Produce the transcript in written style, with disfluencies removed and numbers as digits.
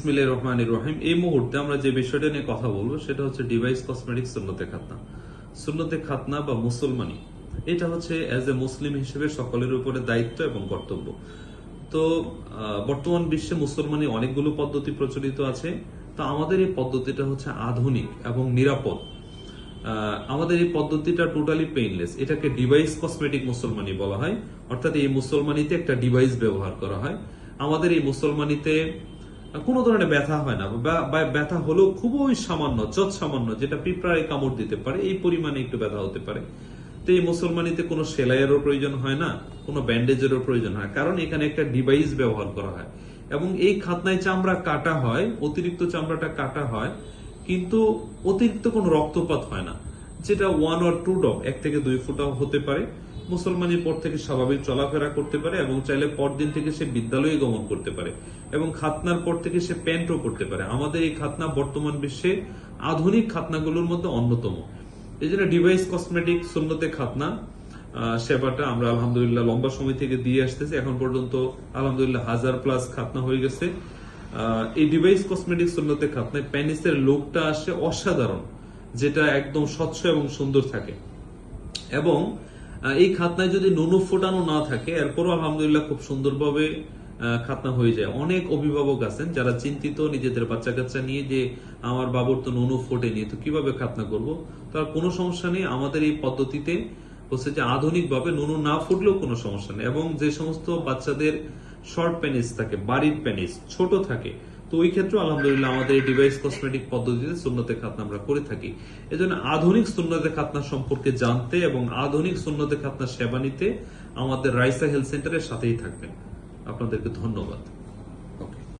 বিসমিল্লাহির রহমানির রহিম। এই মুহূর্তে আমরা যে বিষয়টা নিয়ে কথা বলবো সেটা হচ্ছে ডিভাইস কসমেটিক সুন্নতে খাতনা। সুন্নতে খাতনা বা মুসলমানি, এটা হচ্ছে অ্যাজ এ মুসলিম হিসেবে সকলের উপরে দায়িত্ব এবং কর্তব্য। তো বর্তমান বিশ্বে মুসলমানি অনেকগুলো পদ্ধতি প্রচলিত আছে। তো আমাদের এই পদ্ধতিটা হচ্ছে আধুনিক এবং নিরাপদ। আমাদের এই পদ্ধতিটা টোটালি পেইনলেস। এটাকে ডিভাইস কসমেটিক মুসলমানি বলা হয়। অর্থাৎ এই মুসলমানিতে একটা ডিভাইস ব্যবহার করা হয়। আমাদের এই মুসলমানিতে কোনো ধরনের ব্যথা হয় না, বা ব্যথা হলেও খুবই সামান্য, সামান্য, যেটা পিঁপড়ায় কামড় দিতে পারে এই পরিমাণে একটু ব্যথা হতে পারে। তো এই মুসলমানিতে কোনো সেলাইয়েরও প্রয়োজন হয় না, কোনো ব্যান্ডেজেরও প্রয়োজন হয়, কারণ এখানে একটা ডিভাইস ব্যবহার করা হয় এবং এই খাতনায় চামড়া কাটা হয়, অতিরিক্ত চামড়াটা কাটা হয়, কিন্তু অতিরিক্ত কোনো রক্তপাত হয় না, যেটা 1 or 2 ড্রপ, 1 থেকে 2 ফোঁটাও হতে পারে। মুসলমানের পর থেকে স্বাভাবিক চলাফেরা করতে পারে এবং চাইলে পরদিন থেকে সে বিদ্যালয়ে গমন করতে পারে এবং খাতনার পর থেকে সে প্যান্টও করতে পারে। আমাদের এই খাতনা বর্তমান বিশ্বে আধুনিক খাতনাগুলোর মধ্যে অন্যতম। এই জন্য ডিভাইস কসমেটিক সুন্নতে খাতনা সেবাটা আমরা আলহামদুলিল্লাহ লম্বা সময় থেকে দিয়ে আসতেছি। এখন পর্যন্ত আলহামদুলিল্লাহ 1000+ খাতনা হয়ে গেছে। এই ডিভাইস কসমেটিক সুন্নতে খাতনায় প্যানিসের লুকটা আসে অসাধারণ, যেটা একদম স্বচ্ছ এবং সুন্দর থাকে। এবং এই খাতনায় যদি নুনু ফোটানো না থাকে, এরপরও আলহামদুলিল্লাহ খুব সুন্দরভাবে খাতনা হয়ে যায়। অনেক অভিভাবক আছেন যারা চিন্তিত নিজেদের বাচ্চা কাচ্চা নিয়ে, যে আমার বাবুর তো নুনু ফোটেনি, তো কিভাবে খাতনা করব। তার কোনো সমস্যা নেই। আমাদের এই পদ্ধতিতে হচ্ছে যে আধুনিকভাবে নুনু না ফুটলেও কোনো সমস্যা নেই। এবং যে সমস্ত বাচ্চাদের শর্ট পেনিস থাকে, বাড়ির পেনিস ছোট থাকে, তো ওই ক্ষেত্রে আলহামদুলিল্লাহ আমাদের এই ডিভাইস কসমেটিক পদ্ধতিতে সুন্নতে খাতনা আমরা করে থাকি। এজন্য আধুনিক সুন্নতে খাতনা সম্পর্কে জানতে এবং আধুনিক সুন্নতে খাতনা সেবা নিতে আমাদের রাইসা হেলথ সেন্টারের সাথেই থাকবেন। আপনাদেরকে ধন্যবাদ।